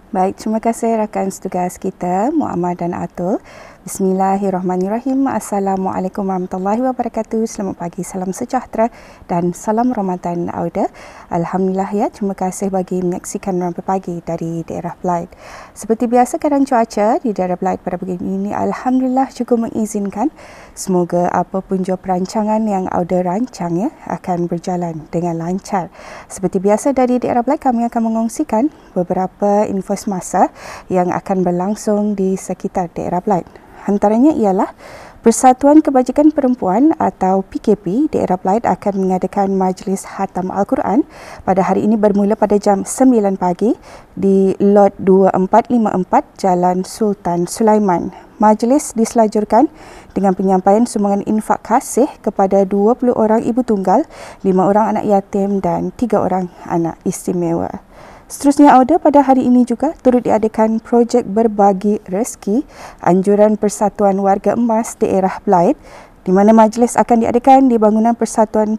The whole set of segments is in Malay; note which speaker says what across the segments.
Speaker 1: Baik, terima kasih rakan setugas kita, Muammar dan Atul. Bismillahirrahmanirrahim. Assalamualaikum warahmatullahi wabarakatuh. Selamat pagi, salam sejahtera dan salam Ramadan Auda. Alhamdulillah ya, terima kasih bagi menyaksikan Rampai Pagi dari daerah Blyth. Seperti biasa, keadaan cuaca di daerah Blyth pada pagi ini Alhamdulillah cukup mengizinkan. Semoga apapun jua perancangan yang Auda rancang ya akan berjalan dengan lancar. Seperti biasa dari daerah Blyth, kami akan mengongsikan beberapa info semasa yang akan berlangsung di sekitar daerah Blyth. Antaranya ialah Persatuan Kebajikan Perempuan atau PKP daerah Blyth akan mengadakan majlis Khatam Al-Quran pada hari ini bermula pada jam 9 pagi di Lot 2454 Jalan Sultan Sulaiman. Majlis diselajurkan dengan penyampaian sumbangan infak kasih kepada 20 orang ibu tunggal, 5 orang anak yatim dan 3 orang anak istimewa. Seterusnya Auda, pada hari ini juga turut diadakan projek berbagi rezeki anjuran Persatuan Warga Emas daerah Blyth, di mana majlis akan diadakan di bangunan Persatuan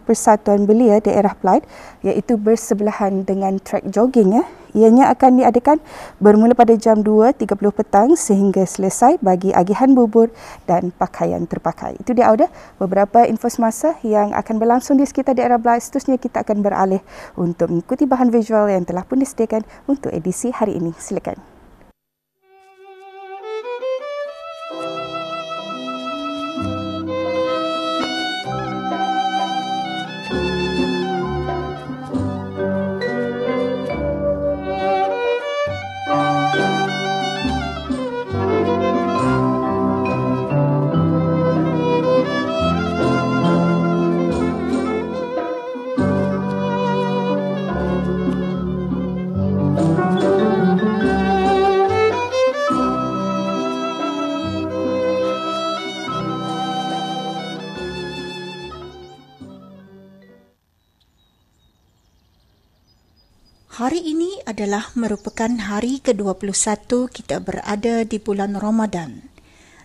Speaker 1: Belia daerah Blyth, iaitu bersebelahan dengan trek jogging ya. Ianya akan diadakan bermula pada jam 2.30 petang sehingga selesai bagi agihan bubur dan pakaian terpakai. Itu dia Auda, beberapa info semasa yang akan berlangsung di sekitar daerah Blyth. Seterusnya kita akan beralih untuk mengikuti bahan visual yang telah pun disediakan untuk edisi hari ini. Silakan.
Speaker 2: Hari ini adalah merupakan hari ke-21 kita berada di bulan Ramadan.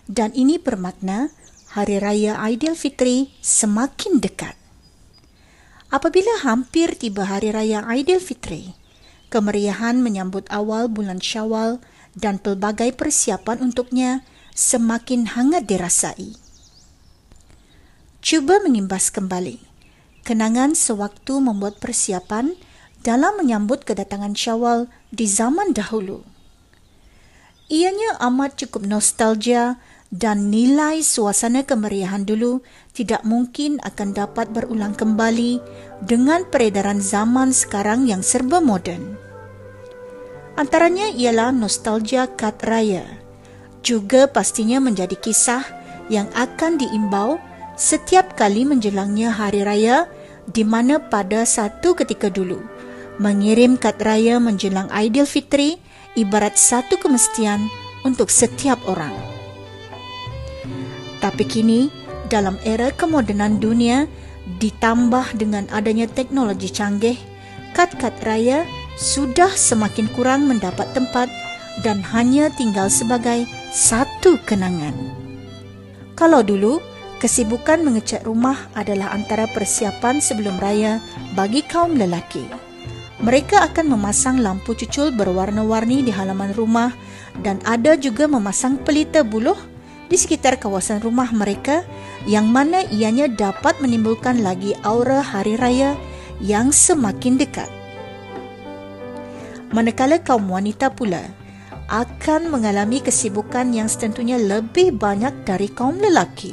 Speaker 2: Dan ini bermakna Hari Raya Aidilfitri semakin dekat. Apabila hampir tiba Hari Raya Aidilfitri, kemeriahan menyambut awal bulan Syawal dan pelbagai persiapan untuknya semakin hangat dirasai. Cuba mengimbas kembali kenangan sewaktu membuat persiapan dalam menyambut kedatangan Syawal di zaman dahulu. Ianya amat cukup nostalgia dan nilai suasana kemeriahan dulu tidak mungkin akan dapat berulang kembali dengan peredaran zaman sekarang yang serba moden. Antaranya ialah nostalgia kad raya. Juga pastinya menjadi kisah yang akan diimbau setiap kali menjelangnya hari raya, di mana pada satu ketika dulu mengirim kad raya menjelang Aidilfitri ibarat satu kemestian untuk setiap orang. Tapi kini, dalam era kemodenan dunia, ditambah dengan adanya teknologi canggih, kad-kad raya sudah semakin kurang mendapat tempat dan hanya tinggal sebagai satu kenangan. Kalau dulu, kesibukan mengecat rumah adalah antara persiapan sebelum raya bagi kaum lelaki. Mereka akan memasang lampu cucul berwarna-warni di halaman rumah dan ada juga memasang pelita buluh di sekitar kawasan rumah mereka yang mana ianya dapat menimbulkan lagi aura hari raya yang semakin dekat. Manakala kaum wanita pula akan mengalami kesibukan yang setentunya lebih banyak dari kaum lelaki.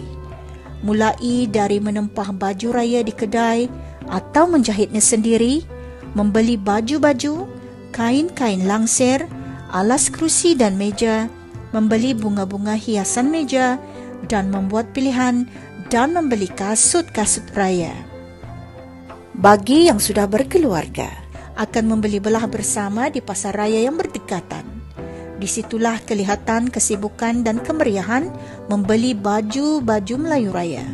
Speaker 2: Mulai dari menempah baju raya di kedai atau menjahitnya sendiri, membeli baju-baju, kain-kain langsir, alas kerusi dan meja, membeli bunga-bunga hiasan meja dan membuat pilihan dan membeli kasut-kasut raya. Bagi yang sudah berkeluarga, akan membeli belah bersama di pasar raya yang berdekatan. Disitulah kelihatan kesibukan dan kemeriahan membeli baju-baju Melayu raya,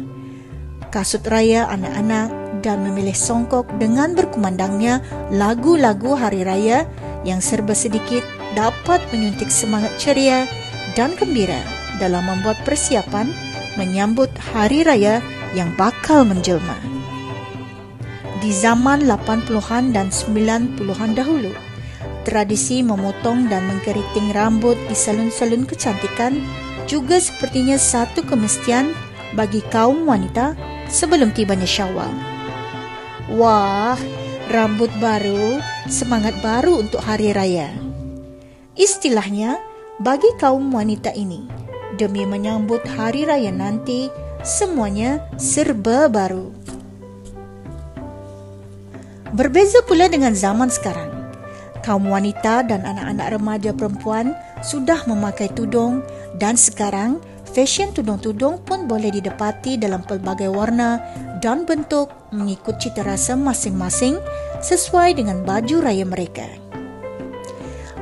Speaker 2: kasut raya anak-anak, dan memilih songkok dengan berkumandangnya lagu-lagu hari raya yang serba sedikit dapat menyuntik semangat ceria dan gembira dalam membuat persiapan menyambut hari raya yang bakal menjelma. Di zaman 80-an dan 90-an dahulu, Tradisi memotong dan mengkeriting rambut di salon-salon kecantikan juga sepertinya satu kemestian bagi kaum wanita sebelum tibanya Syawal. Wah, rambut baru, semangat baru untuk hari raya. Istilahnya, bagi kaum wanita ini, demi menyambut hari raya nanti, semuanya serba baru. Berbeza pula dengan zaman sekarang. Kaum wanita dan anak-anak remaja perempuan sudah memakai tudung dan sekarang fashion tudung-tudung pun boleh didapati dalam pelbagai warna dan bentuk mengikut cita rasa masing-masing sesuai dengan baju raya mereka.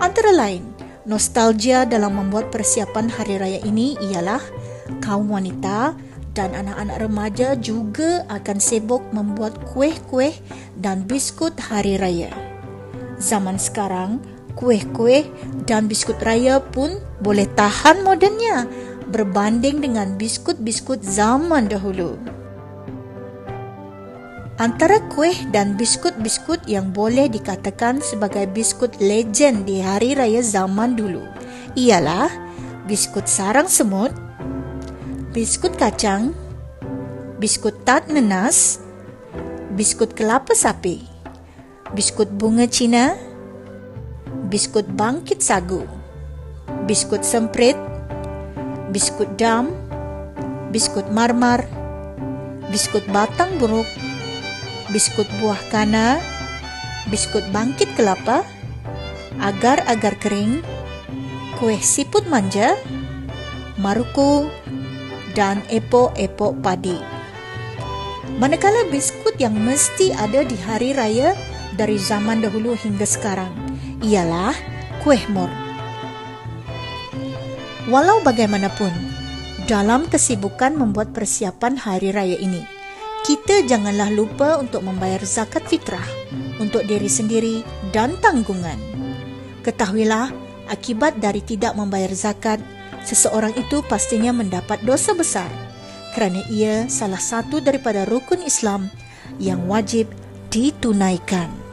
Speaker 2: Antara lain, nostalgia dalam membuat persiapan hari raya ini ialah kaum wanita dan anak-anak remaja juga akan sibuk membuat kuih-kuih dan biskut hari raya. Zaman sekarang, kuih-kuih dan biskut raya pun boleh tahan modennya berbanding dengan biskut-biskut zaman dahulu. Antara kuih dan biskut-biskut yang boleh dikatakan sebagai biskut legend di hari raya zaman dulu ialah biskut sarang semut, biskut kacang, biskut tat nenas, biskut kelapa sapi, biskut bunga Cina, biskut bangkit sagu, biskut semprit, biskut dam, biskut marmar, biskut batang buruk, biskut buah kana, biskut bangkit kelapa, agar-agar kering, kuih siput manja, maruku, dan epok-epok padi. Manakala biskut yang mesti ada di hari raya dari zaman dahulu hingga sekarang ialah kuih mur. Walau bagaimanapun, dalam kesibukan membuat persiapan hari raya ini, kita janganlah lupa untuk membayar zakat fitrah untuk diri sendiri dan tanggungan. Ketahuilah, akibat dari tidak membayar zakat, seseorang itu pastinya mendapat dosa besar kerana ia salah satu daripada rukun Islam yang wajib ditunaikan.